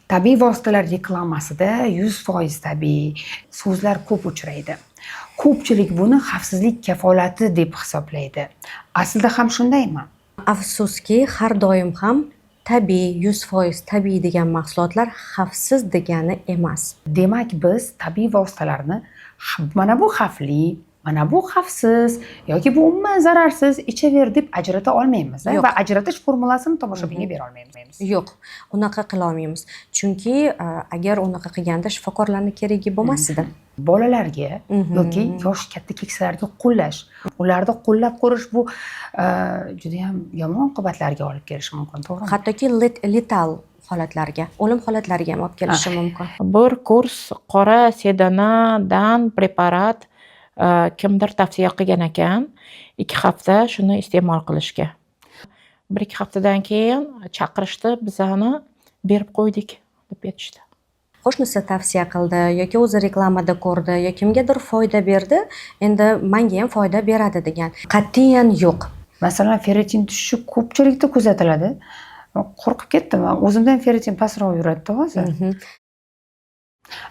Tabiiy vositalar reklamasida 100% tabiiy so'zlar ko'p uchraydi. Ko'pchilik buni xavfsizlik kafolati deb hisoblaydi. Aslida ham shundaymi? Afsuski, har doim ham tabiiy, 100% tabiiy degan mahsulotlar xavfsiz degani emas. Demak, biz tabiiy vositalarni mana bu xavfli, mana bu xavfsiz yoki bu umuman zararsiz, ichaver deb ajrata olmaymiz Yo'q. va ajratish formulasini tomoshabinga bera olmaymiz. Yo'q, unaqa qila olmaymiz. Chunki agar unaqa qilganda shifokorlarning keragi bo'lmas edi. Bolalarga yoki yosh katta keksalarga qo'llash, ularni qo'llab ko'rish bu juda ham yomon oqibatlarga olib kelishi mumkin, to'g'rimi? Hattoki letal holatlarga, o'lim holatlariga ham olib kelishi mumkin. Bir kurs qora sedanadan preparat kimdir tavsiya qilgan ekan, 2 hafta shuni iste'mol qilishga. 1-2 haftadan keyin chaqirishdi, bizani berib qo'ydik deb aytishdi. Qo'shnisi tavsiya qildi yoki o'zi reklamada ko'rdi yoki kimgadir foyda berdi, endi menga ham foyda beradi degan. Qat'iyan yo'q. Masalan, ferritin tushishi ko'pchilikda kuzatiladi. Qo'rqib ketdim. O'zimda ham ferritin pastroq yuradi hozir.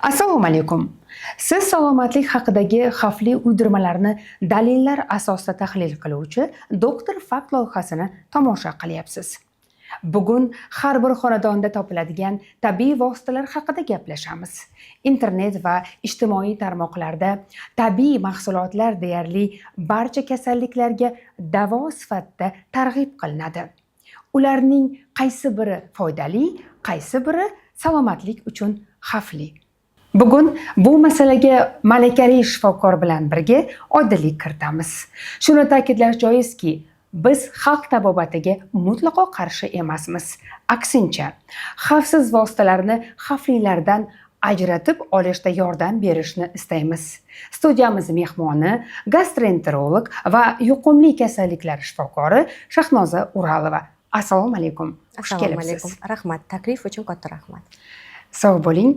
Assalomu alaykum. Siz salomatlik haqidagi xavfli uydirmalarni dalillar asosida tahlil qiluvchi Doktor Fakt loyihasini tomosha qilyapsiz. Bugun har bir xonadonda topiladigan tabiiy vositalar haqida gaplashamiz. Internet va ijtimoiy tarmoqlarda tabiiy mahsulotlar deyarli barcha kasalliklarga davo sifatida targ'ib qilinadi. Ularning qaysi biri foydali, qaysi biri salomatlik uchun xavfli? Bugun bu masalaga malakali shifokor bilan birga oydinlik kiritamiz. Shuni ta'kidlash joizki, biz xalq tabobatiga mutlaqo qarshi emasmiz. Aksincha, xavfsiz vositalarni xavflilardan ajratib olishda yordam berishni istaymiz. Studiyamiz mehmoni gastroenterolog va yuqumli kasalliklar shifokori Shahnoza Uralova. Assalomu alaykum. Xush kelibsiz. Rahmat, taklif uchun katta rahmat. Sog' bo'ling.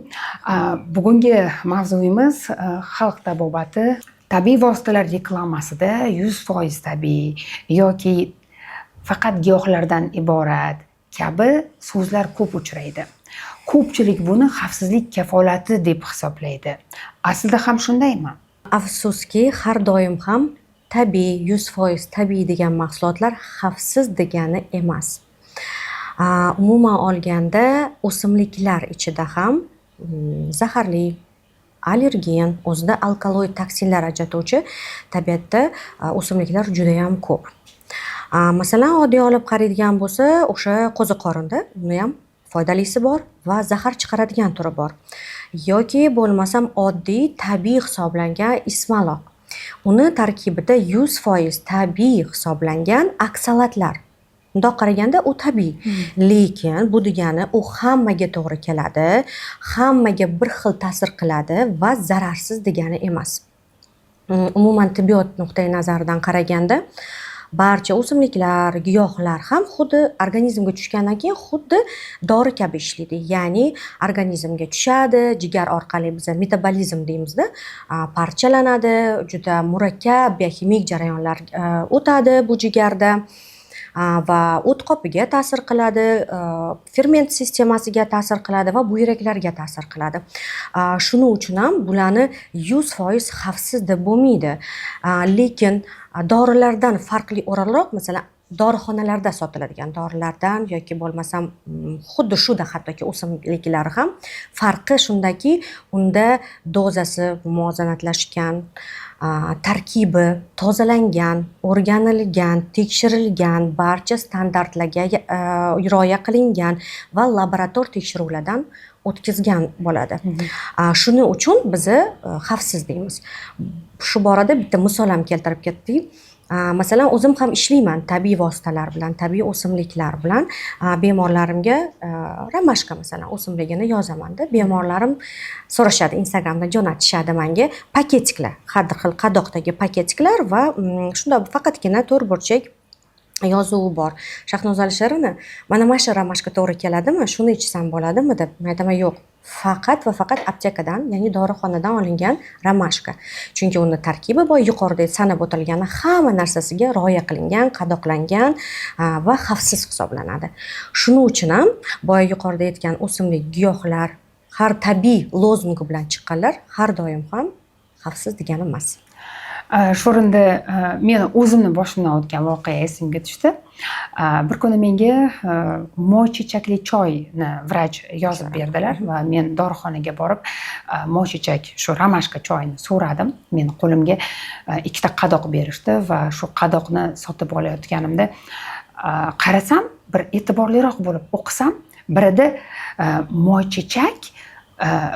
Bugungi mavzuyimiz xalq tabobati tabiiy vositalar reklamasida 100% tabiiy yoki faqat giyohlardan iborat kabi so'zlar ko'p uchraydi. Ko'pchilik buni xavfsizlik kafolati deb hisoblaydi. Aslida ham shundaymi? Afsuski, har doim ham tabiiy, 100% tabiiy degan mahsulotlar xavfsiz degani emas. Umuman olganda o'simliklar ichida ham zaharli, allergen, o'zida alkaloid toksinlar ajratuvchi tabiatda o'simliklar juda ham ko'p. Masalan, oddiy olib qaraydigan bo'lsa, o'sha qo'ziqorinda uni ham foydalisi bor va zahar chiqaradigan turi bor. Yoki bo'lmasam oddiy tabiiy hisoblangan ismaloq. Uni tarkibida 100% tabiiy hisoblangan oksalatlar. Bundoq qaraganda u tabiiy. Lekin bu degani u hammaga to'g'ri keladi, hammaga bir xil ta'sir qiladi va zararsiz degani emas. Umuman tibbiyot nuqtai nazaridan qaraganda barcha o'simliklar, giyohlar ham xuddi organizmga tushgandan keyin xuddi dori kabi ishlaydi. Ya'ni organizmga tushadi, jigar orqali biz metabolizm deymizda, parchalanadi, juda murakkab biokimik jarayonlar o'tadi bu jigarda. Va o't qopiga ta'sir qiladi, ferment sistemasiga ta'sir qiladi va buyraklarga ta'sir qiladi. Shuning uchun ham bularni 100% xavfsiz deb bo'lmaydi. Lekin dorilardan farqli o'rinroq, masalan, dorixonalarda sotiladigan dorilardan yoki bo'lmasam xuddi shuda hattoki o'simliklar ham farqi shundaki, unda dozasi muvozanatlashgan, tarkibi tozalangan, o'rganilgan, tekshirilgan, barcha standartlarga rioya qilingan va laborator tekshiruvlardan o'tkazgan bo'ladi. Shuning uchun biz xavfsiz deymiz. Shu borada bitta misol ham keltirib ketdik. Masalan, o'zim ham ishlayman tabiiy vositalar bilan, tabiiy o'simliklar bilan. Bemorlarimga ramashka masalan o'simligini yozaman-da. Bemorlarim so'rashadi, Instagramda jo'natishadi menga paketiklar, har xil qadoqdagi paketiklar va shunda faqatgina 4 burchak yozuvi bor. Shahnoza Alisherovna, mana shu ramashka to'g'ri keladimi? Shuni ichsam bo'ladimi deb. Men aytaman, yo'q. faqat va faqat aptekadan, ya'ni dorixonadan olingan romashka. Chunki uni tarkibi boya yuqorida sanab o'tilgani hamma narsasiga rioya qilingan, qadoqlangan va xavfsiz hisoblanadi. Shuning uchun ham boya yuqorida aytgan o'simlik, giyohlar, har tabiiy lozungi bilan chiqqanlar har doim ham xavfsiz degani emas. Shu o'rinda meni o'zimni boshimdan o'tgan voqea esimga tushdi. Bir kuni menga moy chechakli choyni vrach yozib berdilar va men dorixonaga borib moy chechak shu romashka choyini so'radim. Meni qo'limga ikkita qadoq berishdi va shu qadoqni sotib olayotganimda qarasam, bir e'tiborliroq bo'lib o'qisam, birida moy chechak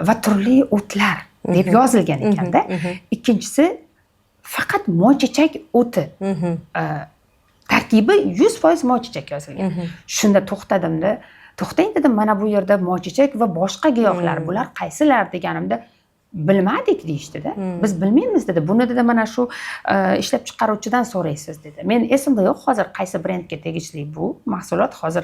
va turli o'tlar deb yozilgan ekanda. Ikkinchisi faqat moychechak o'ti. Tarkibi 100% moychechak yozilgan. Shunda to'xtadimda, to'xtang dedim, mana bu yerda moychechak va boshqa giyohlar, bular qaysilar deganimda, bilmadik deyishdida. Biz bilmaymiz dedi. Buni dedi mana shu ishlab chiqaruvchidan so'raysiz dedi. Men esimda yo'q hozir qaysi brendga tegishli bu mahsulot. Hozir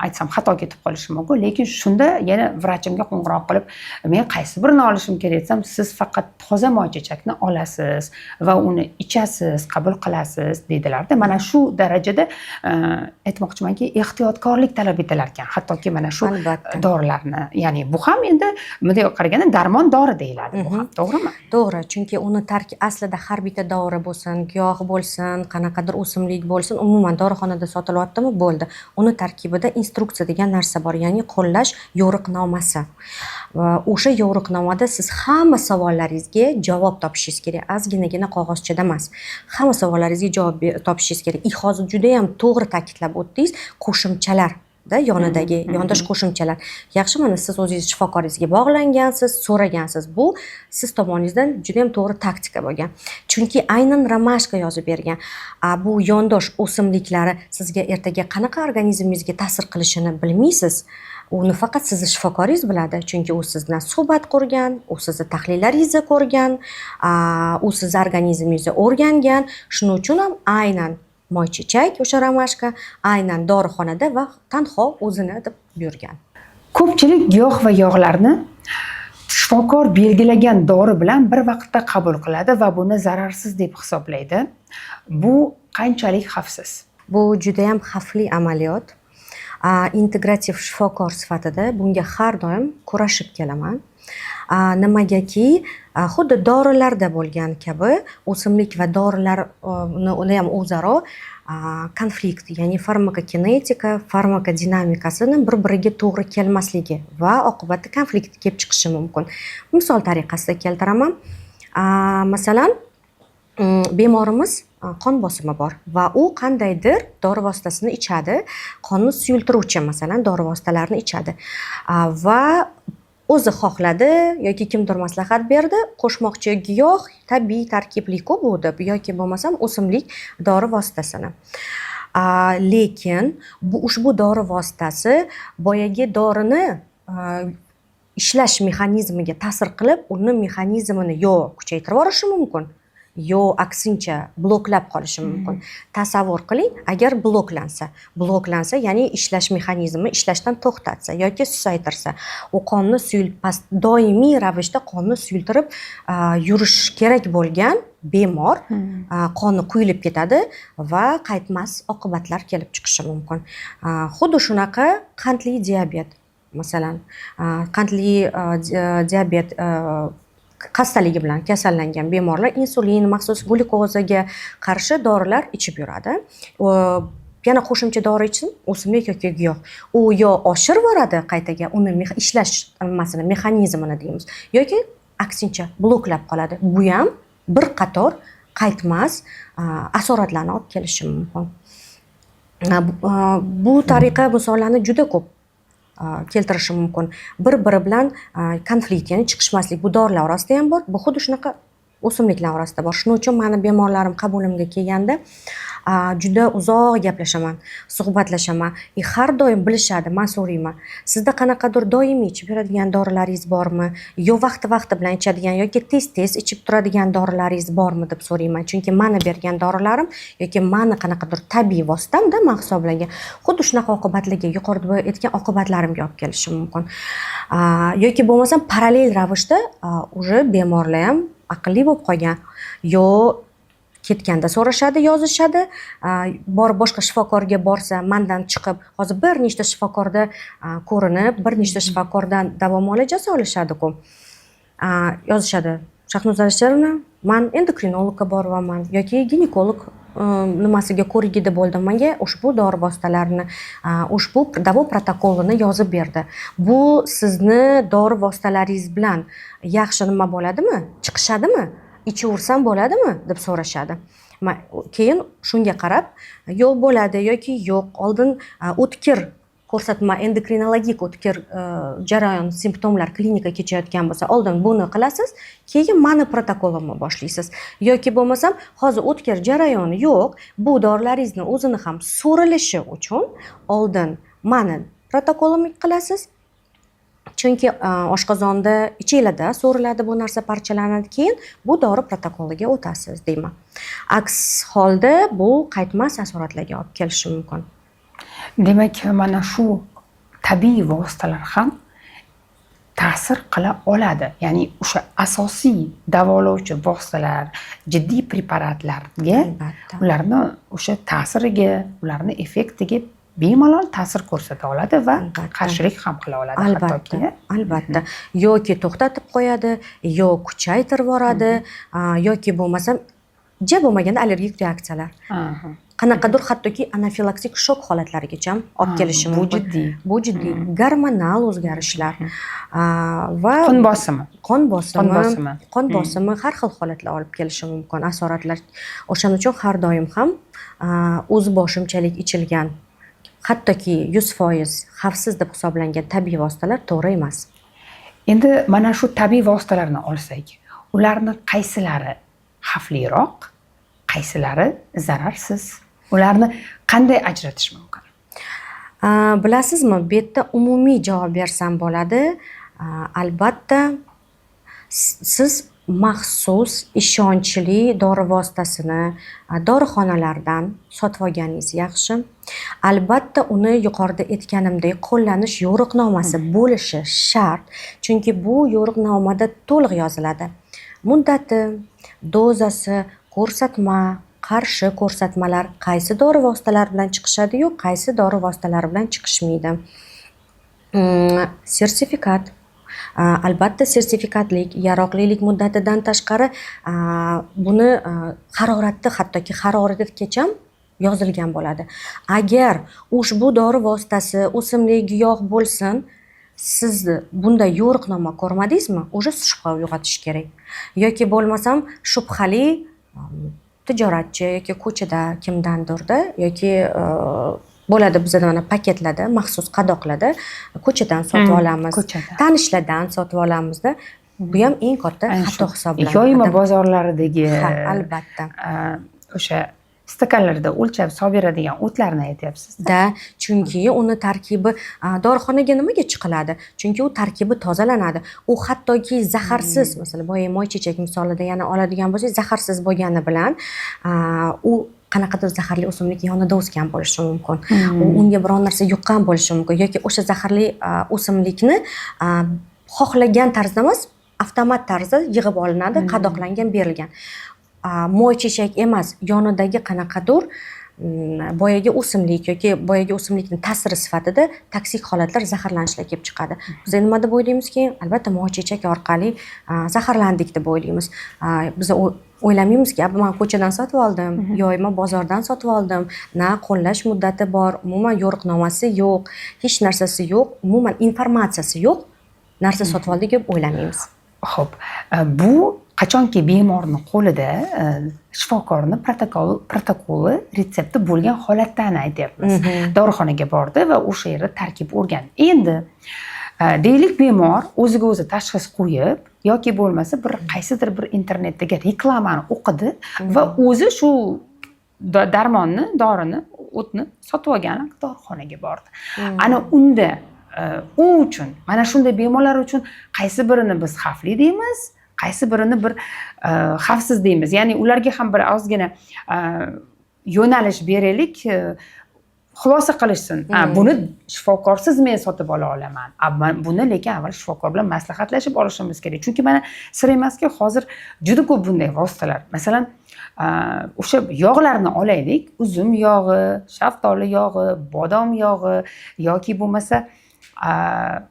aytsam xato ketib qolishi mumkin, lekin shunda yana vrachimga qo'ng'iroq qilib, men qaysi birini olishim kerak desam, siz faqat toza moychechakni olasiz va uni ichasiz, qabul qilasiz dedilar-da. Mana shu darajada aytmoqchimanki, ehtiyotkorlik talab etilar ekan. Hattoki mana shu dorilarni, ya'ni bu ham endi bunday qaraganda darmon dori deyiladi, bu ham to'g'rimi? To'g'ri, chunki uni aslida har bitta dori bo'lsin, giyoh bo'lsin, qanaqadir o'simlik bo'lsin, umuman dorixonada sotilyaptimi, bo'ldi. Uni tarkibida instruksiya degan narsa bor, ya'ni qo'llash yo'riqnomasi. O'sha yo'riqnomada siz hamma savollaringizga javob topishingiz kerak. Ozginagina qog'ozchada emas. Hamma savollaringizga javob topishingiz kerak. Hozir juda ham to'g'ri ta'kidlab o'tdingiz, qo'shimchalar yonidagi yondosh qo'shimchalar. Yaxshi, mana siz o'zingiz shifokoringizga bog'langansiz, so'ragansiz. Bu siz tomoningizdan juda ham to'g'ri taktika bo'lgan. Chunki aynan romashka yozib bergan. Bu yondosh o'simliklari sizga ertaga qanaqa organizmingizga ta'sir qilishini bilmaysiz. Uni faqat sizni shifokoringiz biladi, chunki u siz bilan suhbat qurgan, u sizni tahlillaringizni ko'rgan, u siz organizmingizni o'rgangan. Shuning uchun ham aynan moychechak, o'sha romashka aynan dorixonada va tanho o'zini deb buyurgan. Ko'pchilik giyoh va yog'larni shifokor belgilagan dori bilan bir vaqtda qabul qiladi va buni zararsiz deb hisoblaydi. Bu qanchalik xavfsiz? Bu juda ham xavfli amaliyot. Integrativ shifokor sifatida bunga har doim kurashib kelaman. Nimagaki, xuddi dorilarda bo'lgan kabi o'simlik va dorilarni ham o'zaro konflikt, ya'ni farmakokinetika, farmakodinamikasini bir-biriga to'g'ri kelmasligi va oqibatda konflikt kelib chiqishi mumkin. Misol tariqasida keltiraman. Masalan, bemorimiz qon bosimi bor va u qandaydir dori vositasini ichadi, qonni suyultiruvchi masalan dori vositalarini ichadi va o'zi xohladi yoki kimdir maslahat berdi, qo'shmoqchi giyoh, tabiiy tarkibli-ku bu deb yoki bo'lmasam o'simlik dori vositasini. Lekin ushbu dori vositasi boyagi dorini ishlash mexanizmiga ta'sir qilib, uni mexanizmini yo kuchaytirib yuborishi mumkin, yo aksincha bloklab qolishi mumkin. Tasavvur qiling, agar bloklansa, ya'ni ishlash mexanizmi ishlashdan to'xtatsa yoki susaytirsa, u qonni doimiy ravishda qonni suyultirib yurish kerak bo'lgan bemor qoni quyilib ketadi va qaytmas oqibatlar kelib chiqishi mumkin. Xuddi shunaqa qandli diabet, masalan, qandli diabet xastaligi bilan kasallangan bemorlar insulin, maxsus glyukozaga qarshi dorilar ichib yuradi. Yana qo'shimcha dori ichsin, o'simlik yoki giyoh. U yo oshirib boradi qaytaga uni ishlash mexanizmini deymiz, yoki aksincha bloklab qoladi. Bu ham bir qator qaytmas asoratlarni olib kelishi mumkin. Bu tariqa misollarni juda ko'p keltirishi mumkin. Bir-biri bilan konflikt, ya'ni chiqishmaslik bu dorilar orasida ham bor. Bu xuddi shunaqa o'simliklar orasida bor. Shuning uchun meni bemorlarim qabulimga kelganda juda uzoq gaplashaman, suhbatlashaman. Har doim bilishadi, men so'rayman. Sizda qanaqadir doimiy ichib yuradigan dorilaringiz bormi? Yo vaqti bilan ichadigan yoki tez ichib turadigan dorilaringiz bormi deb so'rayman. Chunki meni bergan dorilarim yoki meni qanaqadir tabiiy vositamda men hisoblagan xuddi shunaqa oqibatlarga, yuqorida aytgan oqibatlarimga olib kelishi mumkin. Yoki bo'lmasam parallel ravishda уже bemorlar ham aqlli bo'lib qolgan. Yo ketganda so'rashadi, yozishadi. Borib boshqa shifokorga borsa, mendan chiqib, hozir bir nechta shifokorda ko'rinib, bir nechta shifokordan davo muolajasi olishadi-ku. Yozishadi. Shahnoza Alisherovna, men endokrinologga boryapman yoki ginekolog nimasiga ko'rigida bo'ldim. Menga ushbu dori vositalarini, ushbu davo protokolini yozib berdi. Bu sizni dori vositalaringiz bilan yaxshi nima bo'ladimi? Chiqishadimi? Ichaversam bo'ladimi deb so'rashadi. Keyin shunga qarab, yo'q bo'ladi yoki yo'q, oldin o'tkir ko'rsatma, endokrinologik o'tkir jarayon, simptomlar klinika kechayotgan bo'lsa, oldin buni qilasiz, keyin meni protokolimni boshlaysiz. Yoki bo'lmasam, hozir o'tkir jarayoni yo'q, bu dorilaringizni o'zini ham so'rilishi uchun oldin meni protokolimni qilasiz. Chunki oshqozonda, ichinglarda so'riladi, bu narsa parchalanadi, keyin bu dori protokoliga o'tasiz deyman. Aks holda bu qaytmas asoratlarga olib kelishi mumkin. Demak, mana shu tabiiy vositalar ham ta'sir qila oladi. Ya'ni o'sha asosiy davolovchi vositalar, jiddiy preparatlarga ularni o'sha ta'siriga, ularni effektiga bemalol ta'sir ko'rsata oladi va qarshilik ham qila oladi. Albatta. Yoki to'xtatib qo'yadi, yo kuchaytirib yuboradi, yoki bo'lmasam bo'lmaganda allergik reaksiyalar. Qanaqadir hattoki anafilaksik shok holatlarigacha olib kelishi mumkin. Bu jiddiy gormonal o'zgarishlar va qon bosimi har xil holatlar olib kelishi mumkin, asoratlar. O'shaning uchun har doim ham o'z boshimchalik ichilgan, hattoki 100% xavfsiz deb hisoblangan tabiiy vositalar to'g'ri emas. Endi mana shu tabiiy vositalarni olsak, ularni qaysilari xavfliroq, qaysilari zararsiz? Ularni qanday ajratish mumkin? Bilasizmi, bu yerda umumiy javob bersam bo'ladi. Albatta, siz maxsus ishonchli dori vositasini dorixonalardan sotib olganingiz yaxshi. Albatta, uni yuqorida aytganimdek qo'llanish yo'riqnomasi bo'lishi shart. Chunki bu yo'riqnomada to'liq yoziladi. Muddati, dozasi, ko'rsatma, qarshi ko'rsatmalar, qaysi dori vositalari bilan chiqishadi, yo'q qaysi dori vositalari bilan chiqishmaydi. Sertifikat. Albatta, sertifikatlik, yaroqlilik muddatidan tashqari buni haroratni, hattoki haroratgacha yozilgan bo'ladi. Agar ushbu dori vositasi o'simlik giyoh bo'lsin, siz bunda yo'riqnoma ko'rmadingizmi, o'sha shubha uyg'otish kerak. Yoki bo'lmasam shubhali tijoratchi yoki ko'chada kimdandirda yoki bo'ladi, bizda mana paketlarda, maxsus qadoqlarda ko'chadan sotib olamiz, tanishlardan sotib olamizda. Bu ham eng katta xato hisoblanadi. Yoyma bozorlaridagi albatta o'sha stakanlarda o'lchab solib beradigan o'tlarni aytyapsiz-da. Chunki uni tarkibi dorixonaga nimaga chiqiladi? Chunki u tarkibi tozalanadi. U hattoki zaharsiz, masalan, boya moychechak misolida yana oladigan bo'lsak, zaharsiz bo'lgani bilan u qanaqadir zaharli o'simlik yonida o'sgan bo'lishi mumkin. Unga biron narsa yuqqan bo'lishi mumkin yoki o'sha zaharli o'simlikni xohlagan tarzda emas, avtomat tarzda yig'ib olinadi, qadoqlangan, berilgan. Moychechak emas, yonidagi qanaqadir boyagi o'simlik yoki boyagi o'simlikning ta'siri sifatida toksik holatlar, zaharlanishlar kelib chiqadi. Biz nima deb o'ylaymizki, albatta moychechak orqali zaharlandik deb o'ylaymiz. Biz o'ylamaymizki, men ko'chadan sotib oldim, yoyma bozordan sotib oldim, na qo'llash muddati bor, umuman yo'riqnomasi yo'q, hech narsasi yo'q, umuman informatsiyasi yo'q narsa sotib oldik deb o'ylamaymiz. Xo'p, bu qachonki bemorning qo'lida shifokorning protokoli, retsepti bo'lgan holatdan aytyapmiz. Dorixonaga bordi va o'sha yerda tarkib o'rgandi. Endi deylik, bemor o'ziga o'zi tashxis qo'yib yoki bo'lmasa bir qaysidir bir internetdagi reklamani o'qidi va o'zi shu darmonni, dorini, o'tni sotib olgan dorixonaga bordi. Ana unda u uchun, mana shunday bemorlar uchun qaysi birini biz xavfli deymiz, qaysi birini bir xavfsiz deymiz. Ya'ni ularga ham bir ozgina yo'nalish beraylik, xulosa qilishsin. Buni shifokorsiz men sotib ola olaman. Buni lekin avval shifokor bilan maslahatlashib olishimiz kerak. Chunki mana sir emaski, hozir juda ko'p bunday vositalar. Masalan, o'sha yog'larni olaylik, uzum yog'i, shaftoli yog'i, bodom yog'i yoki bo'lmasa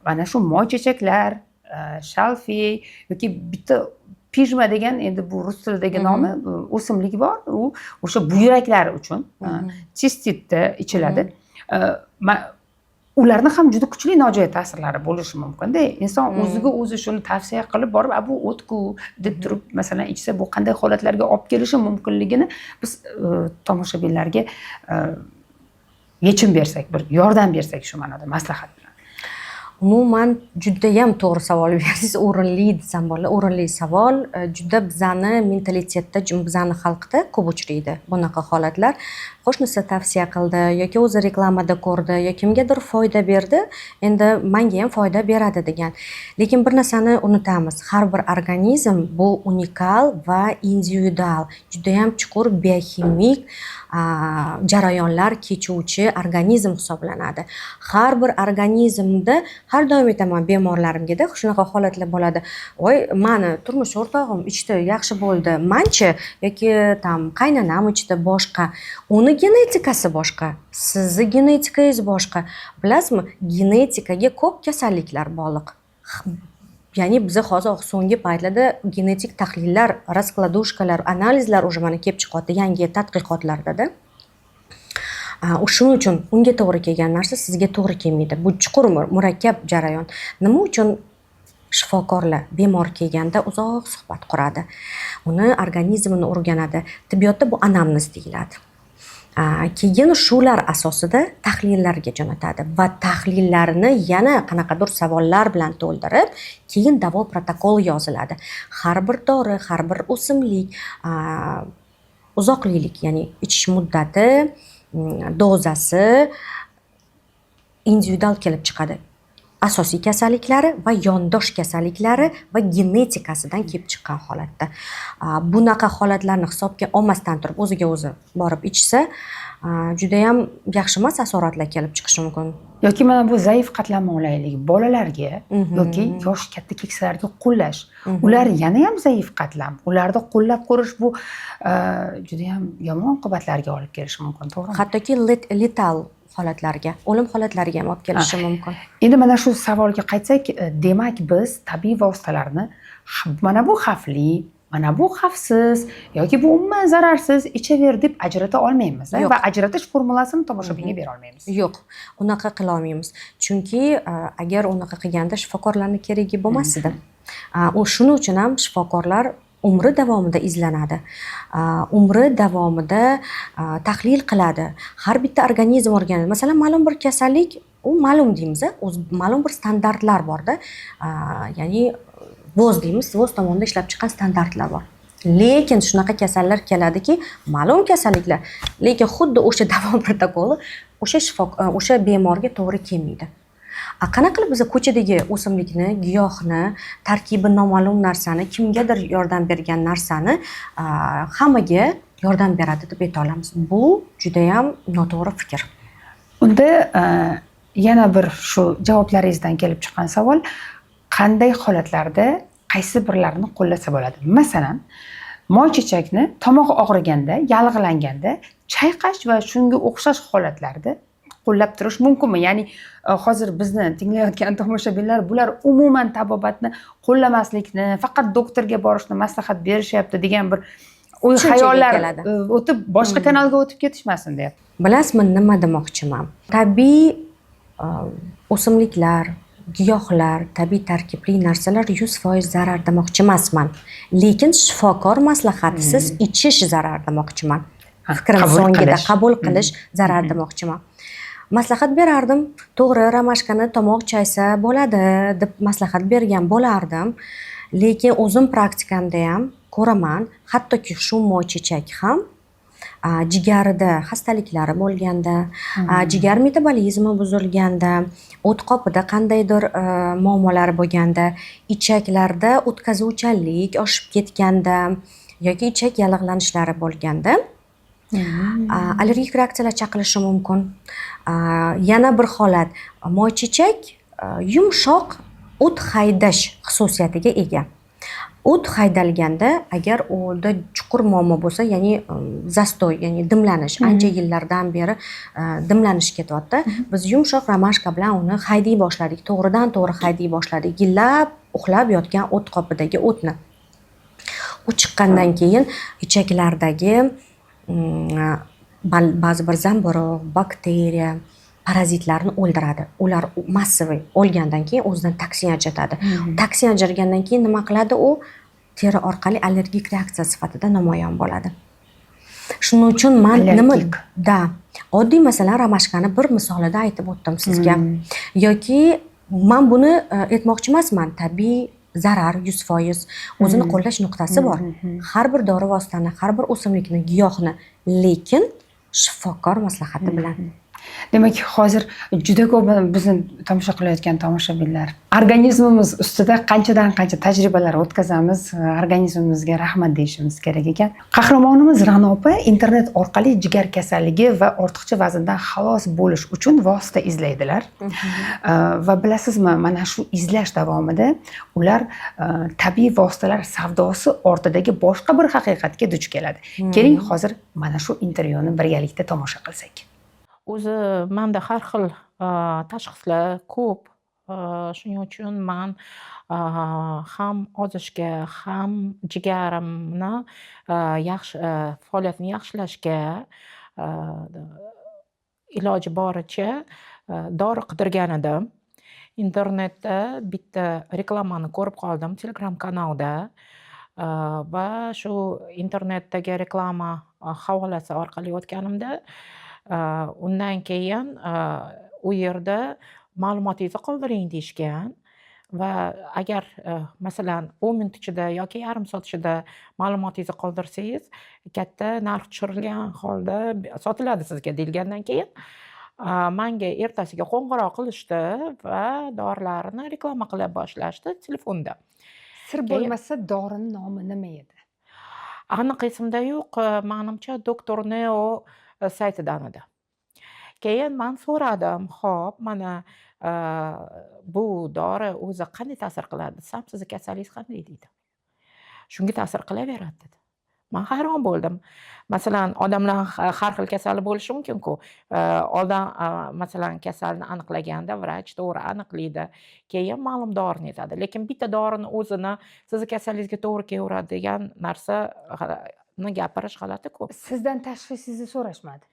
mana shu moychechaklar, shalfiy yoki bitta pijma degan, endi bu rus tilidagi nomi, o'simlik bor. U o'sha buyraklar uchun chistitda ichiladi. Ularni ham juda kuchli nojo'ya ta'sirlari bo'lishi mumkin-da. Inson o'ziga o'zi shuni tavsiya qilib borib, bu o'tku deb turib masalan ichsa, bu qanday holatlarga olib kelishi mumkinligini biz tomoshabinlarga yechim bersak, bir yordam bersak shu ma'noda maslahat bilan. Umuman judayam to'g'ri savol bersangiz, o'rinli desam bo'lar, o'rinli savol. Juda bizani mentalitetda, bizani xalqda ko'p uchraydi bunaqa holatlar. Qo'shnisi tavsiya qildi yoki o'zi reklamada ko'rdi yoki kimgadir foyda berdi, endi menga ham foyda beradi degan. Lekin bir narsani unutamiz, har bir organizm bu unikal va individual, judayam chuqur biokimik jarayonlar kechuvchi organizm hisoblanadi. Har bir organizmda, har doim aytaman bemorlarimga shunaqa holatlar bo'ladi. Voy, mani turmush o'rtog'im ichdi, yaxshi bo'ldi. Manchi yoki qaynonam ichdi, boshqa. Uni genetikasi boshqa, sizni genetikangiz boshqa. Bilasizmi, genetikaga ko'p kasalliklar bog'liq. Ya'ni biz hozir so'nggi paytlarda genetik tahlillar, raskladушкалар, analizlar уже mana kelib chiqyapti yangi tadqiqotlarda. Shuning uchun unga to'g'ri kelgan narsa sizga to'g'ri kelmaydi. Bu chuqur murakkab jarayon. Nima uchun shifokorlar bemor kelganda uzoq suhbat quradi? Uni organizmini o'rganadi. Tibbiyotda bu anamnez deyiladi. Keyin shular asosida tahlillarga jo'natadi va tahlillarni yana qanaqadir savollar bilan to'ldirib, keyin davo protokoli yoziladi. Har bir dori, har bir o'simlik uzoqlik, ya'ni ichish muddati, dozasi individual kelib chiqadi. Asosiy kasalliklari va yondosh kasalliklari va genetikasidan kelib chiqqan holatda. Bunaqa holatlarni hisobga olmasdan turib o'ziga o'zi borib ichsa, juda ham yaxshi emas asoratlar kelib chiqishi mumkin. Yoki mana bu zaif qatlamni olaylik, bolalarga yoki yosh katta keksalarga qo'llash. Ular yana ham zaif qatlam. Ularni qo'llab ko'rish bu juda ham yomon oqibatlarga olib kelishi mumkin, to'g'rimi? Hattoki letal holatlarga, o'lim holatlariga ham olib kelishi mumkin. Endi mana shu savolga qaytsak, demak biz tabiiy vositalarni mana bu xavfli, mana bu xavfsiz yoki bu umuman zararsiz ichaver deb ajrata olmaymiz va ajratish formulasini tomoshabinga bera olmaymiz. Yo'q, unaqa qila olmaymiz. Chunki agar unaqa qilganda shifokorlarning keragi bo'lmas edi. Shuning uchun ham shifokorlar umri davomida izlanadi. Umri davomida tahlil qiladi. Har bitta organizm o'rganadi. Masalan, ma'lum bir kasallik, u ma'lum deymiz, ma'lum bir standartlar borda. Ya'ni voz deymiz, voz tomonidan ishlab chiqqan standartlar bor. Lekin shunaqa kasallar keladiki, ma'lum kasalliklar, lekin xuddi o'sha davo protokoli o'sha bemorga to'g'ri kelmaydi. Qanaqa qilib biz ko'chadagi o'simlikni, giyohni, tarkibi noma'lum narsani, kimgadir yordam bergan narsani hammaga yordam beradi deb ayta olamiz? Bu juda ham noto'g'ri fikr. Unda yana bir shu javoblaringizdan kelib chiqqan savol, qanday holatlarda qaysi birlarini qo'llasa bo'ladi? Masalan, moychechakni tomoq og'riganda, yallig'langanda chayqash va shunga o'xshash holatlarda qo'llab turish mumkinmi? Ya'ni hozir bizni tinglayotgan tomoshabinlar bular umuman tabobatni qo'llamaslikni, faqat doktorga borishni maslahat berishyapti degan bir o'y xayollar o'tib boshqa kanalga o'tib ketishmasin deyapti. Bilasizmi, nima demoqchiman? Tabiiy o'simliklar, giyohlar, tabiiy tarkibli narsalar 100% zarar demoqchi emasman. Lekin shifokor maslahatisiz ichish zarar demoqchiman. Fikrim so'ngida qabul qilish zarar demoqchiman. Maslahat berardim, to'g'ri, romashkani tomoq chaysa bo'ladi deb maslahat bergan bo'lardim. lekin o'zim praktikamda ham ko'raman, hattoki shu moychechak ham jigarida xastaliklari bo'lganda, jigar metabolizmi buzilganda, o't qopida qandaydir muammolari bo'lganda, ichaklarda o'tkazuvchanlik oshib ketganda yoki ichak yallig'lanishlari bo'lganda allergik reaksiyalar chaqilishi mumkin. Yana bir holat, moychechak yumshoq o't haydash xususiyatiga ega. O't haydalganda agar unda chuqur muammo bo'lsa, ya'ni zastoy, ya'ni dimlanish, ancha yillardan beri dimlanish ketyapti. Biz yumshoq ramashka bilan uni hayday boshladik, to'g'ridan to'g'ri hayday boshladik, yillab uxlab yotgan o't qopidagi o'tni. U chiqqandan keyin ichaklardagi ba'zi bir zamburug', bakteriya, parazitlarni o'ldiradi. Ular massiviy o'lgandan keyin o'zidan toksin ajratadi. Toksin ajratgandan keyin nima qiladi? U teri orqali allergik reaksiya sifatida namoyon bo'ladi. Shuning uchun men oddiy masalan ramashkani bir misolida aytib o'tdim sizga. Yoki men buni aytmoqchi emasman, tabiiy zarar 100% o'zini qo'llash nuqtasi bor. Har bir dori vositani, har bir o'simlikni, giyohni, lekin shifokor maslahati bilan. Demak, hozir juda ko'p bizni tomosha qilayotgan tomoshabinlar organizmimiz ustida qanchadan qancha tajribalar o'tkazamiz, organizmimizga rahmat deyishimiz kerak ekan. Qahramonimiz Ra'no opa internet orqali jigar kasalligi va ortiqcha vazndan xalos bo'lish uchun vosita izlaydilar. Va bilasizmi, mana shu izlash davomida ular tabiiy vositalar savdosi ortidagi boshqa bir haqiqatga duch keladi. Keling, hozir mana shu intervyuni birgalikda tomosha qilsak. O'zi menda har xil tashxislar ko'p. Shuning uchun men ham ozishga, ham jigarimni yaxshi faoliyatini yaxshilashga iloji boricha dori qidirgan edim. Internetda bitta reklamani ko'rib qoldim Telegram kanalda va shu internetdagi reklama havolasi orqali o'tganimda undan keyin u yerda ma'lumotingizni qoldiring deyishgan va agar masalan 10 minut ichida yoki yarim soat ichida ma'lumotingizni qoldirsangiz katta narx tushirilgan holda sotiladi sizga deyilgandan keyin menga ertasiga qo'ng'iroq qilishdi va dorilarni reklama qila boshlashdi telefonda. Sir bo'lmasa dorining nomi nima edi? Aniq esimda yo'q, menimcha Doktor Neo saytidan edi. Keyin men so'radim, xo'p, mana bu dori o'zi qanday ta'sir qiladi desam, sizni kasalligingiz qanday deydi. Shunga ta'sir qilaveradi dedi. Men hayron bo'ldim. Masalan, odamlar har xil kasali bo'lishi mumkin-ku. Oldin masalan kasalni aniqlaganda vrach to'g'ri aniqlaydi, keyin ma'lum dorini aytadi. Lekin bitta dorini o'zini sizni kasalligingizga to'g'ri kelaveradi degan narsani gapirish g'alati-ku. Sizdan tashxisingizni so'rashmadi?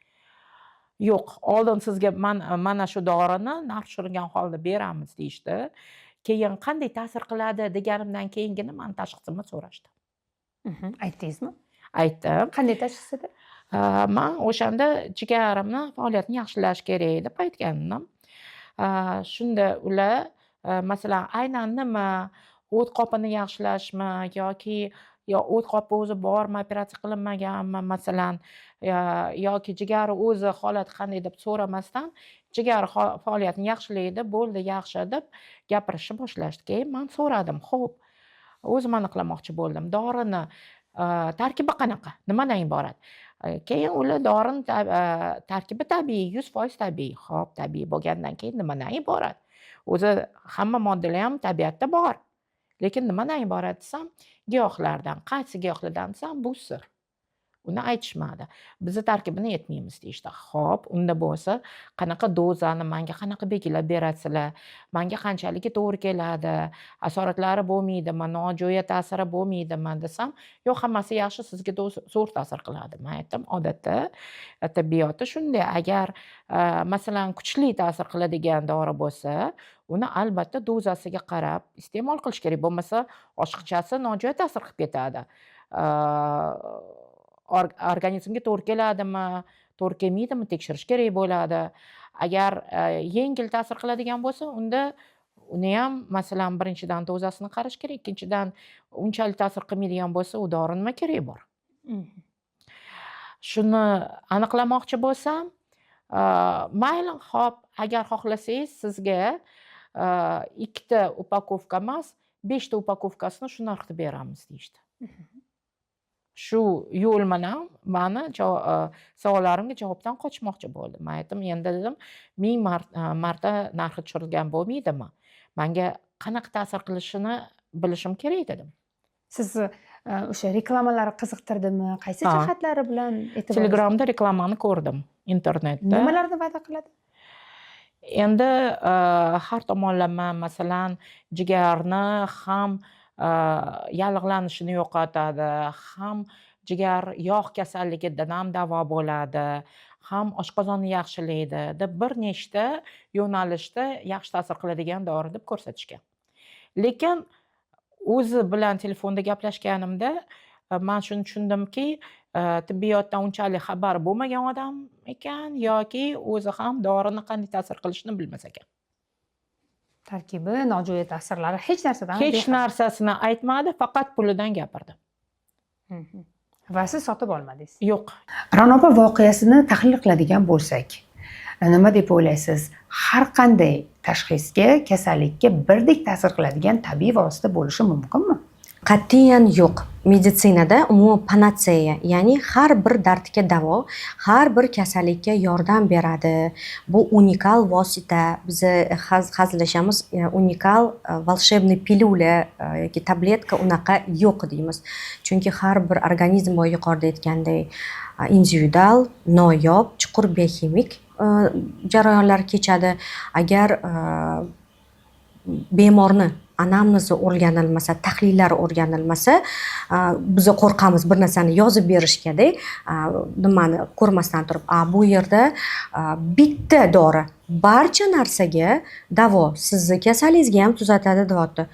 Yo'q, oldin sizga mana shu dorini narx tushirilgan holda beramiz deyishdi. Keyin qanday ta'sir qiladi deganimdan keyingina men tashxisimni so'rashdi. Aytdingizmi? Aytdim. Qanday tashxis edi? Men o'shanda jigarimni faoliyatini yaxshilash kerak deb aytgandim. Shunda ular masalan aynan nima, o't qopini yaxshilashmi yoki o't qopi o'zi bormi, operatsiya qilinmaganmi masalan, yoki jigari o'zi holati qanday deb so'ramasdan jigar faoliyatini yaxshilaydi, bo'ldi, yaxshi deb gapirishni boshlashdi. Keyin men so'radim, xo'p, o'zim aniqlamoqchi bo'ldim. Dorini tarkibi qanaqa? Nimadan iborat? Keyin ular dorini tarkibi tabiiy, 100% tabiiy. Xo'p, tabiiy bo'lgandan keyin nimadan iborat? O'zi hamma moddalar ham tabiatda bor. Lekin nimadan iborat desam, giyohlardan. Qaysi giyohlardan desam, bu sir. Uni aytishmadi. Bizni tarkibini aytmaymiz deyishdi. Xo'p, unda bo'lsa, qanaqa dozani menga qanaqa belgilab berasizlar? Menga qanchaligi to'g'ri keladi? Asoratlari bo'lmaydimi? Nojo'ya ta'siri bo'lmaydimi desam, yo'q, hammasi yaxshi, sizga zo'r ta'sir qiladi. Men aytdim, odatda tabiati shunday. Agar masalan kuchli ta'sir qiladigan dori bo'lsa, uni albatta dozasiga qarab iste'mol qilish kerak. Bo'lmasa, oshiqchasi nojo'ya ta'sir qilib ketadi. Organizmga to'g'ri keladimi, to'g'ri kelmaydimi tekshirish kerak bo'ladi. Agar yengil ta'sir qiladigan bo'lsa, unda uni ham masalan birinchidan dozasini qarash kerak, ikkinchidan unchalik ta'sir qilmaydigan bo'lsa u dori nima keragi bor. Shuni aniqlamoqchi bo'lsam, mayli hop, agar xohlasangiz sizga 2 upakovka emas, 5 upakovkasini shu narxda beramiz deyishdi. Shu yo'l bilan mani savollarimga javobdan qochmoqchi bo'ldi. Men aytdim, endi dedim, 1000 marta narxi tushirilgan bo'lmaydimi? Menga qanaqa ta'sir qilishini bilishim kerak dedim. Siz o'sha reklamalar qiziqtirdimi? Qaysi jihatlari bilan e'tibor? Telegramda reklamani ko'rdim, internetda. Nimalarni va'da qiladi? Endi har tomonlama, masalan, jigarni ham yallig'lanishini yo'qotadi, ham jigar yog' kasalligidan ham davo bo'ladi, ham oshqozonni yaxshilaydi deb bir nechta yo'nalishda yaxshi ta'sir qiladigan dori deb ko'rsatishgan. Lekin o'zi bilan telefonda gaplashganimda men shuni tushundimki, tibbiyotdan unchalik xabar bo'lmagan odam ekan yoki o'zi ham dorini qanday ta'sir qilishini bilmas ekan. Tarkibi, nojo'ya ta'sirlari hech narsasini aytmadi, faqat pulidan gapirdi. Va siz sotib olmadingiz? Yo'q. Ra'no opa voqeasini tahlil qiladigan bo'lsak, nima deb o'ylaysiz? Har qanday tashxisga, kasallikka birdek ta'sir qiladigan tabiiy vosita bo'lishi mumkinmi? Qat'iyan yo'q. Meditsinada umuman panatseya, ya'ni har bir dardga davo, har bir kasallikka yordam beradi. Bu unikal vosita, biz hazillashamiz, unikal волшебный pilula yoki tabletka unaqa yo'q deymiz. Chunki har bir organizm boya yuqorida aytganday individual, noyob, chuqur bioximik jarayonlar kechadi. Agar bemorni anamnezi o'rganilmasa, tahlillari o'rganilmasa, biz qo'rqamiz bir narsani yozib berishgada, nimani ko'rmasdan turib, bu yerda bitta dori barcha narsaga davo, sizni kasalingizga ham tuzatadi deyapti.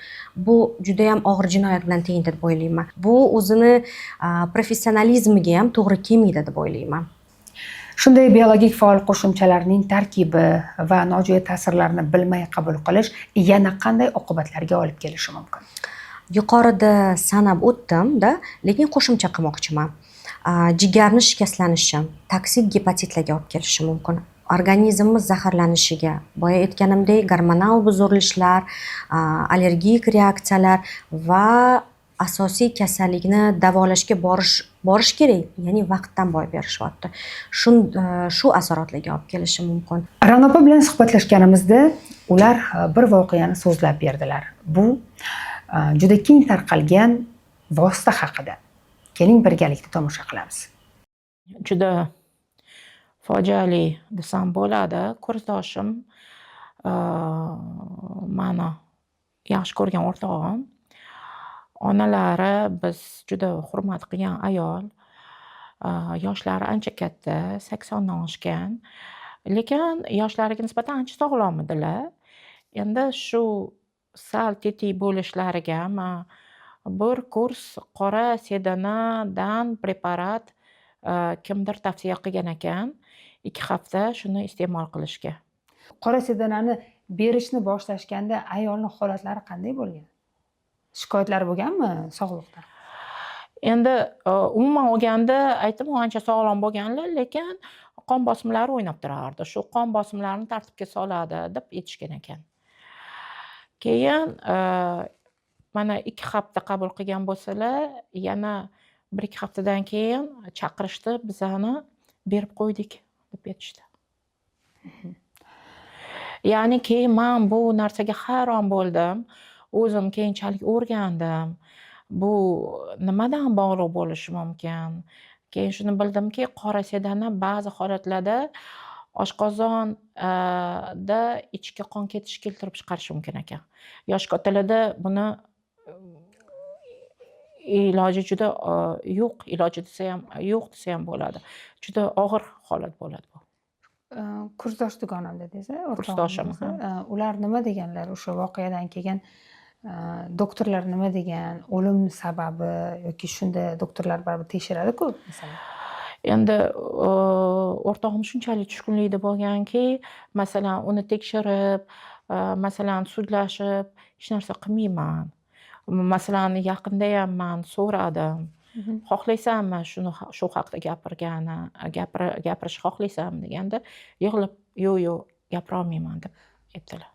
Bu juda ham og'ir jinoyat bilan teng deb o'ylayman. Bu o'zini professionalizmiga ham to'g'ri kelmaydi deb o'ylayman. Shunday biologik faol qo'shimchalarning tarkibi va nojo'ya ta'sirlarini bilmay qabul qilish yana qanday oqibatlarga olib kelishi mumkin? Yuqorida sanab o'tdim-da, lekin qo'shimcha qilmoqchiman. Jigarni shikastlanishi, toksid gepatitlarga olib kelishi mumkin. Organizmimiz zaharlanishiga, boya aytganimdek, gormonal buzirilishlar, allergik reaksiyalar va asosiy kasallikni davolashga borish kerak, ya'ni vaqtdan boy berishyapti. Shu asoratlarga olib kelishi mumkin. Ra'no opa bilan suhbatlashganimizda ular bir voqeani so'zlab berdilar. Bu juda keng tarqalgan vosita haqida. Keling birgalikda tomosha qilamiz. Juda fojiali desam bo'ladi. Kursdoshim, meni yaxshi ko'rgan o'rtog'im, onalari biz juda hurmat qilgan ayol, yoshlari ancha katta, 80 dan oshgan, lekin yoshlariga nisbatan ancha sog'lom edilar. Endi shu sal tetik bo'lishlariga bir kurs qora sedanadan preparat kimdir tavsiya qilgan ekan, 2 hafta shuni iste'mol qilishga. Qora sedanani berishni boshlashganda ayolning holatlari qanday bo'lgan? Shikoyatlar bo'lganmi sog'liqda? Endi umuman olganda aytdim, u ancha sog'lom bo'lganlar, lekin qon bosimlari o'ynab turardi. Shu qon bosimlarini tartibga soladi deb aytishgan ekan. Keyin mana 2 hafta qabul qilgan bo'lsalar, yana 1-2 haftadan keyin chaqirishdi, bizani berib qo'ydik deb aytishdi. Ya'ni keyin men bu narsaga hayron bo'ldim. O'zim keyinchalik o'rgandim. Bu nimadan bog'liq bo'lishi mumkin? Keyin shuni bildimki, qora sedana ba'zi holatlarda oshqozonda ichki qon ketishi keltirib chiqarishi mumkin ekan. Yosh kattalarda buni iloji juda yo'q, iloji desa ham bo'ladi. Juda og'ir holat bo'ladi bu. Kursdosh dugonam dedingiz, kursdoshim. Ular nima deganlar o'sha voqeadan keyin? Doktorlar nima degan? O'lim sababi yoki shunda doktorlar baribir tekshiradi-ku, masalan. Endi o'rtog'im shunchalik tushkunlikda bo'lganki, masalan, uni tekshirib, masalan sudlashib hech narsa qilmayman. Masalan yaqinda ham man so'radim, xohlaysanmi shu haqida gapirishni xohlaysanmi deganda yig'lab yo'q gapira olmayman deb aytdilar.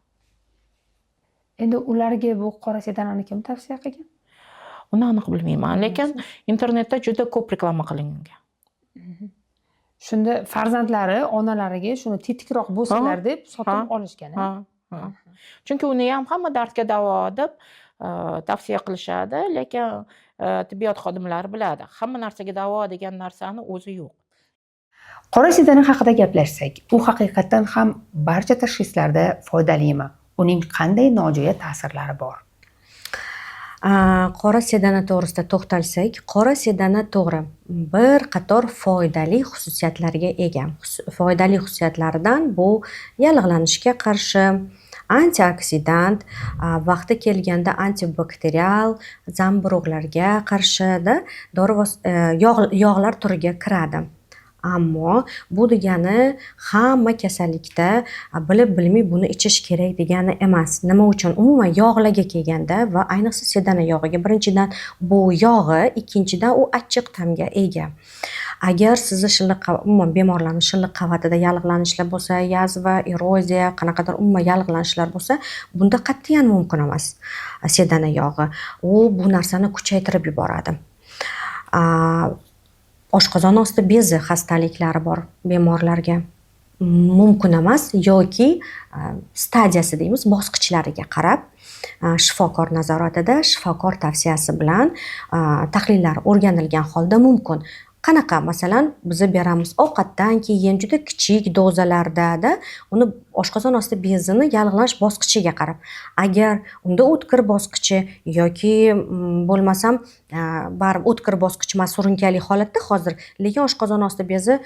Endi ularga bu qora sedanani kim tavsiya qilgan? Uni aniq bilmayman, lekin internetda juda ko'p reklama qilingan. Shunda farzandlari onalariga shuni tetikroq bo'lsinlar deb sotib olishgan. Chunki uni ham hamma dardga davo deb tavsiya qilishadi, lekin tibbiyot xodimlari biladi. Hamma narsaga davo degan narsani o'zi yo'q. Qora sedana haqida gaplashsak, u haqiqatan ham barcha tashxislarda foydalimi? Uning qanday nojo'ya ta'sirlari bor? Qora sedana to'g'risida to'xtalsak, qora sedana to'g'ri bir qator foydali xususiyatlarga ega. Foydali xususiyatlaridan bu yallig'lanishga qarshi, antioksidant, vaqti kelganda antibakterial, zamburug'larga qarshi yog'lar turiga kiradi. Ammo bu degani hamma kasallikda bilib-bilmay buni ichish kerak degani emas. Nima uchun? Umuman yog'larga kelganda va ayniqsa sedana yog'iga, birinchidan bu yog'i, ikkinchidan u achchiq ta'mga ega. Agar sizni umuman bemorlarning shilliq qavatida yallig'lanishlar bo'lsa, yazva, eroziya, qanaqadir umuman yallig'lanishlar bo'lsa, bunda qat'iyan mumkin emas sedana yog'i. U bu narsani kuchaytirib yuboradi. Oshqozon osti bezi xastaliklari bor bemorlarga mumkin emas yoki stadiyasi deymiz, bosqichlariga qarab shifokor nazoratida, shifokor tavsiyasi bilan tahlillar o'rganilgan holda mumkin. Qanaqa? Masalan, biz beramiz ovqatdan keyin juda kichik dozalarda uni oshqozon osti bezini yallig'lanish bosqichiga qarab. Agar unda o'tkir bosqichi yoki bo'lmasam baribir o'tkir bosqich emas, surunkali holatda hozir, lekin oshqozon osti bezi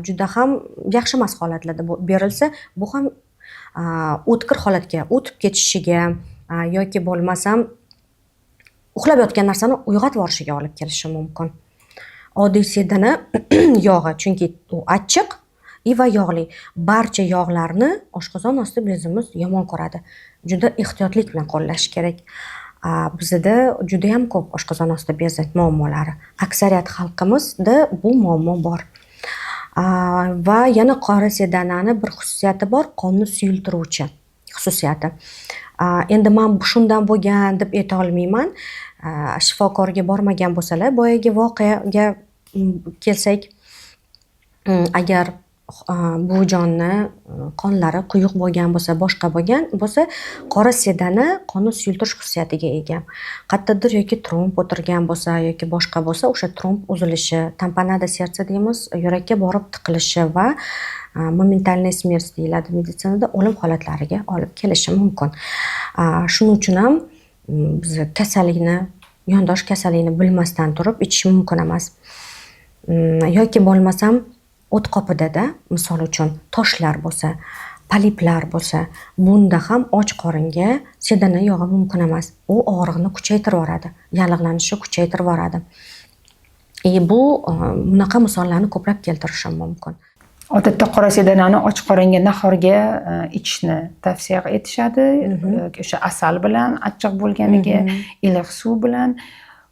juda ham yaxshi emas holatlarda berilsa, bu ham o'tkir holatga o'tib ketishiga yoki bo'lmasam uxlab yotgan narsani uyg'otib yuborishiga olib kelishi mumkin. Oddiy sedana yog'i, chunki u achchiq va yog'li. Barcha yog'larni oshqozon osti bezimiz yomon ko'radi. Juda ehtiyotlik bilan qo'llash kerak. Bizda juda ham ko'p oshqozon osti bezi muammolari. Aksariyat xalqimizda bu muammo bor. Va yana qora sedanani bir xususiyati bor, qonni suyultiruvchi xususiyati. Endi men shundan bo'lgan deb ayta olmayman. Shifokorga bormagan bo'lsalar, boyagi voqeaga kelsak, agar buvijonni qonlari quyuq bo'lgan bo'lsa, boshqa bo'lgan bo'lsa, qora sedana qonni suyultirish xususiyatiga ega. Qayerdadir yoki tromb o'tirgan bo'lsa yoki boshqa bo'lsa, o'sha tromb uzilishi, tamponada serдца deymiz, yurakka borib tiqilishi va momentalniy smert deyiladi meditsinada, o'lim holatlariga olib kelishi mumkin. Shuning uchun ham biz kasallikni, yondosh kasallikni bilmasdan turib ichish mumkin emas. Yoki bo'lmasam o't qopida misol uchun toshlar bo'lsa, poliplar bo'lsa, bunda ham och qoringa sedana yog'i mumkin emas. U og'riqni kuchaytirib yuboradi, yallig'lanishni kuchaytirib yuboradi. Bu bunaqa misollarni ko'plab keltirishim mumkin. Odatda qora sedanani och qoringa nahorga ichishni tavsiya etishadi. O'sha asal bilan, achchiq bo'lganiga, iliq suv bilan.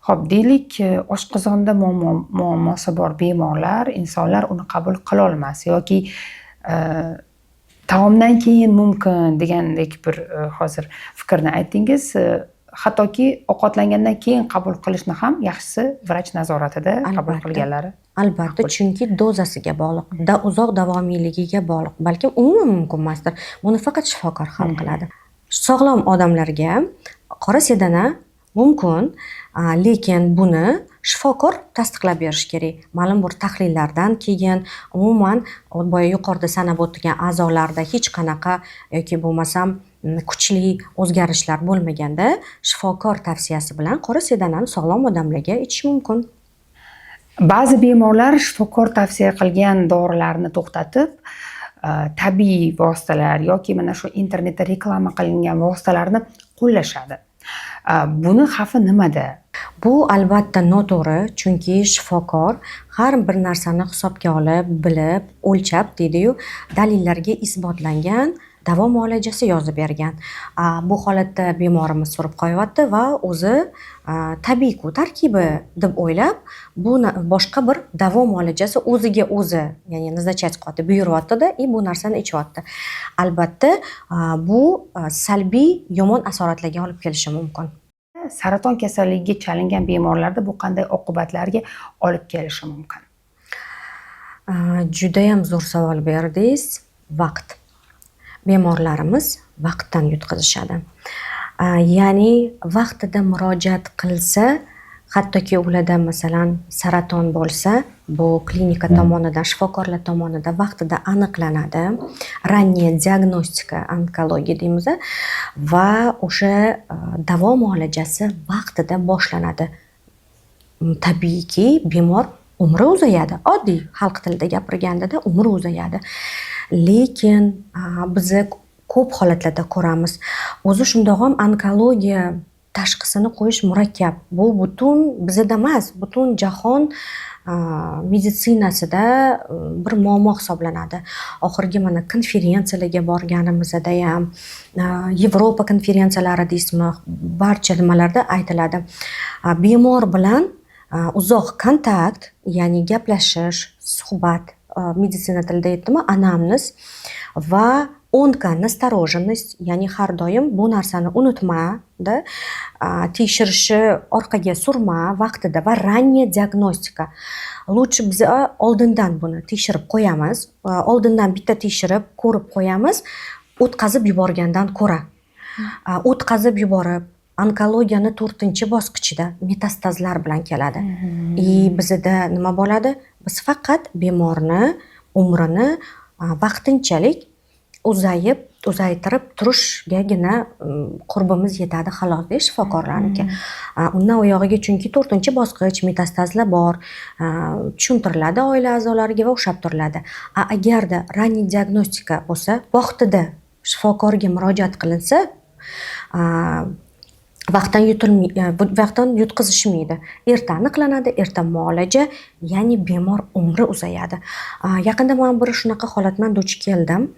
Xo'p, deylik, oshqozonda muammosi bor bemorlar, insonlar uni qabul qila olmas yoki taomdan keyin mumkin degandek bir hozir fikrni aytdingiz. Hattoki ovqatlangandan keyin qabul qilishni ham yaxshisi vrach nazoratida qabul qilganlari. Albatta, chunki dozasiga bog'liq, uzoq davomiyligiga bog'liq. Balkim umuman mumkin emasdir. Buni faqat shifokor hal qiladi. Sog'lom odamlarga qora sedana mumkin, lekin buni shifokor tasdiqlab berish kerak. Ma'lum bir tahlillardan keyin umuman boya yuqorida sanab o'tgan a'zolarda hech qanaqa yoki bo'lmasam kuchli o'zgarishlar bo'lmaganda shifokor tavsiyasi bilan qora sedanani sog'lom odamlarga ichish mumkin. Ba'zi bemorlar shifokor tavsiya qilgan dorilarni to'xtatib, tabiiy vositalar yoki mana shu internetda reklama qilingan vositalarni qo'llashadi. Buni xavfi nimada? Bu albatta noto'g'ri, chunki shifokor har bir narsani hisobga olib, bilib, o'lchab deydi-yu, dalillarga isbotlangan davo muolajasi yozib bergan. Bu holatda bemorimiz surib qo'yyapti va o'zi tabiiyku tarkibi deb o'ylab bu boshqa bir davo muolajasi o'ziga o'zi, ya'ni назначать qilyapti, buyuryapti-da, bu narsani ichyapti. Albatta, bu salbiy yomon asoratlarga olib kelishi mumkin. Saraton kasalligiga chalingan bemorlarda bu qanday oqibatlarga olib kelishi mumkin? Judayam zo'r savol berdingiz. Vaqt. Bemorlarimiz vaqtdan yutqazishadi. Ya'ni vaqtida murojaat qilsa, hattoki ularda masalan saraton bo'lsa, bu klinika tomonidan, shifokorlar tomonidan vaqtida aniqlanadi. Ranniya diagnostika, onkologiya deymiz va o'sha davo muolajasi vaqtida boshlanadi. Tabiiyki, bemor umri uzayadi. Oddiy xalq tilida gapirganda umri uzayadi. Lekin biz ko'p holatlarda ko'ramiz. O'zi shundoq ham onkologiya tashxisini qo'yish murakkab. Bu butun bizda emas, butun jahon meditsinasida bir muammo hisoblanadi. Oxirgi mana konferensiyalarga borganimizda ham, Yevropa konferensiyalari deysizmi, barcha nimalarda aytiladi. Bemor bilan uzoq kontakt, ya'ni gaplashish, suhbat, meditsina tilida aytdimi, anamnez va o'nka настороженность, ya'ni har doim bu narsani unutma, tekshirishni orqaga surma vaqtida va ranniya diagnostika. Lutchi biz oldindan buni tekshirib qo'yamiz, oldindan bitta tekshirib ko'rib qo'yamiz, o'tkazib yuborgandan ko'ra. O'tkazib yuborib onkologiyani 4-bosqichida metastazlar bilan keladi. Bizda nima bo'ladi? Biz faqat bemorni umrini vaqtinchalik uzaytirib turishgagina qurbimiz yetadi xolos, shifokorlarniki. Undan oyog'iga chunki 4-bosqich metastazlar bor, tushuntiriladi oila a'zolariga va o'xshab turiladi. Agarda ranniy diagnostika bo'lsa, vaqtida shifokorga murojaat qilinsa, vaqtdan yutqizishmaydi. Erta aniqlanadi, erta muolaja, ya'ni bemor umri uzayadi. Yaqinda men bir shunaqa holat bilan duch keldim.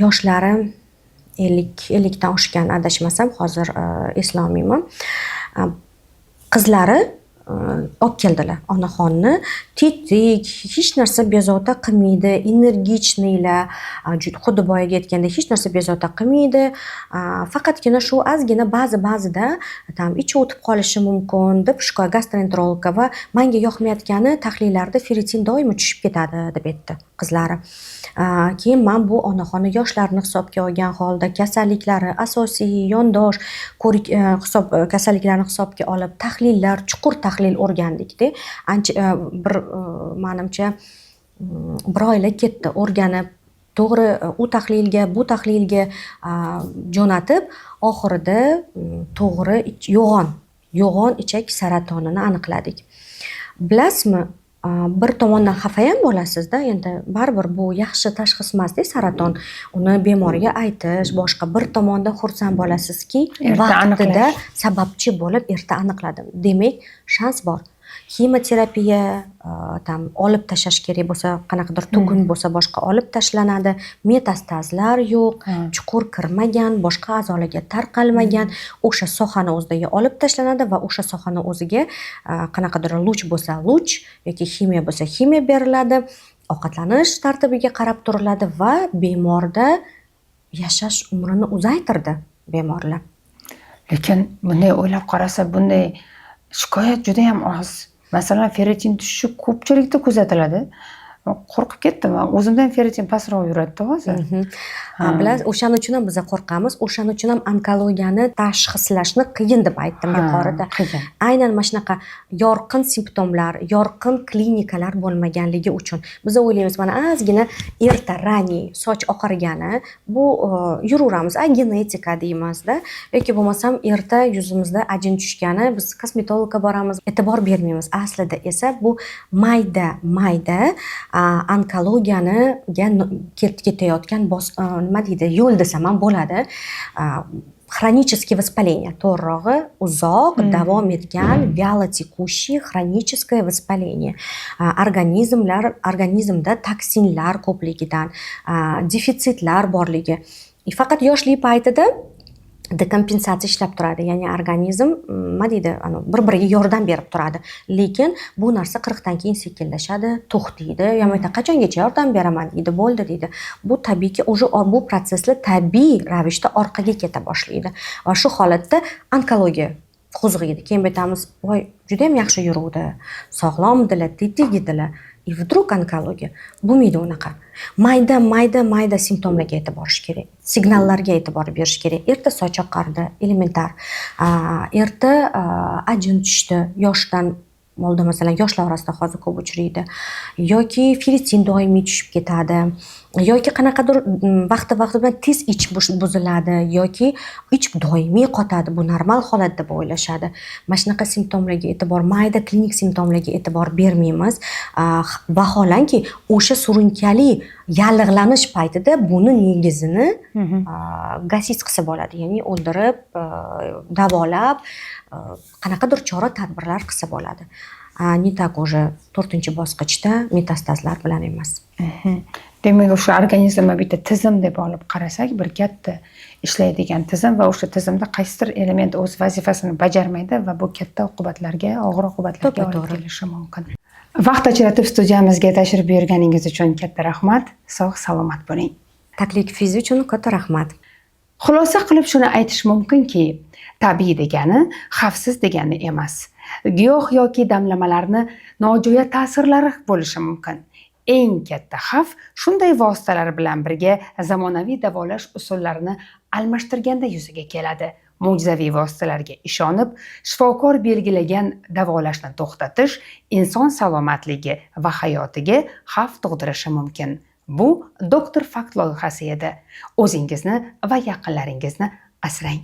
Yoshlari 50 dan oshgan, adashmasam, hozir eslolmayman. Qizlari olib keldilar onaxonni, tetik, hech narsa bezovta qilmaydi, energichnilar, xuddi boyaga aytganda hech narsa bezovta qilmaydi. Faqatgina shu ozgina ba'zida ichi o'tib qolishi mumkin deb gastroenterologga va menga yoqmayotgani tahlillarda ferritin doimo tushib ketadi deb aytdi qizlari. Keyin men bu onaxonni yoshlarni hisobga olgan holda kasalliklari, asosiy yondosh kasalliklarini hisobga olib tahlillar, chuqur tahlil o'rgandikda. Bir menimcha bir oylar ketdi o'rganib, to'g'ri u tahlilga, bu tahlilga jo'natib, oxirida to'g'ri yo'g'on ichak saratonini aniqladik. Bilasizmi, bir tomondan xafa ham bo'lasizda, endi baribir bu yaxshi tashxis emasda saraton. Uni bemorga aytish, boshqa bir tomondan xursand bo'lasizki, vaqtida sababchi bo'lib erta aniqladim. Demak, shans bor. Kimoterapiya olib tashlash kerak bo'lsa, qanaqadir tugun bo'lsa, boshqa olib tashlanadi. Metastazlar yo'q, chuqur kirmagan, boshqa a'zolarga tarqalmagan, o'sha sohani o'ziga olib tashlanadi va o'sha sohani o'ziga qanaqadir luch bo'lsa, luch yoki ximiya bo'lsa, ximiya beriladi. Ovqatlanish tartibiga qarab turiladi va bemorda yashash umrini uzaytirdi bemorlar. Lekin bunday o'ylab qarasa, bunday shikoyat juda ham oz. Masalan, ferritin tushishi ko'pchilikda kuzatiladi. Qo'rqib ketdim. O'zimdan ferritin pastroq yuradi hozir. Bilasiz, o'shaning uchun ham biz qo'rqamiz. O'shaning uchun ham onkologiyani tashxislashni qiyin deb aytdim yuqorida. Aynan mana shunaqa yorqin simptomlar, yorqin klinikalar bo'lmaganligi uchun. Biz o'ylaymiz, mana ozgina erta ranniy soch oqargani, bu yuraveramiz, genetika deymizda, yoki bo'lmasam erta yuzimizda ajin tushgani, biz kosmetologga boramiz, e'tibor bermaymiz. Aslida esa bu mayda onkologiyaga ketayotgan nima deydi, yo'l desam ham bo'ladi. xronическое воспаление, to'g'rirog'i uzoq davom etgan вялотекущее xronическое воспаление. Organizmda toksinlar ko'pligidan, defitsitlar borligi. Faqat yoshlik paytida dekompensatsiya ishlab turadi, ya'ni organizm nima deydi, bir-biriga yordam berib turadi. Lekin bu narsa 40 dan keyin sekinlashadi, to'xtaydi, yo'q qachongacha yordam beraman deydi, bo'ldi deydi. Bu tabiiyki bu protsesslar tabiiy ravishda orqaga keta boshlaydi va shu holatda onkologiya qo'zg'aydi. Keyin aytamiz, voy, juda ham yaxshi yuruvdi, sog'lomdilar, tetik edilar. И вдруг onkologiya. Bo'lmaydi unaqa. Mayda simptomlarga e'tibor berish kerak. Signallarga e'tibor berish kerak. Erta soch oqardi, elementar. Erta ajin tushdi, yoshdan oldin masalan yoshlar orasida hozir ko'p uchraydi. Yoki ferritin doimiy tushib ketadi. Yoki qanaqadir vaqti bilan tez ich buziladi yoki ich doimiy qotadi. Bu normal holat deb o'ylashadi. Mana shunaqa simptomlarga e'tibor, mayda klinik simptomlarga e'tibor bermaymiz. Vaholanki o'sha surunkali yallig'lanish paytida buni negizini gasit qilsa bo'ladi, ya'ni o'ldirib, davolab, qanaqadir chora-tadbirlar qilsa bo'ladi. Не так уже 4-bosqichda metastazlar bilan emas. Demak, o'sha organizmni bitta tizim deb olib qarasak, bir katta ishlaydigan tizim va o'sha tizimda qaysidir element o'z vazifasini bajarmaydi va bu katta oqibatlarga, og'ir oqibatlarga olib kelishi mumkin. Vaqt ajratib studiyamizga tashrif buyurganingiz uchun katta rahmat. Sog' salomat bo'ling. Taklifingiz uchun katta rahmat. Xulosa qilib shuni aytish mumkinki, tabiiy degani xavfsiz degani emas. Giyoh yoki damlamalarni nojo'ya ta'sirlari bo'lishi mumkin. Eng katta xavf shunday vositalar bilan birga zamonaviy davolash usullarini almashtirganda yuzaga keladi. Mo'jizaviy vositalarga ishonib, shifokor belgilagan davolashni to'xtatish inson salomatligi va hayotiga xavf tug'dirishi mumkin. Bu Doktor Fakt loyihasi edi. O'zingizni va yaqinlaringizni asrang.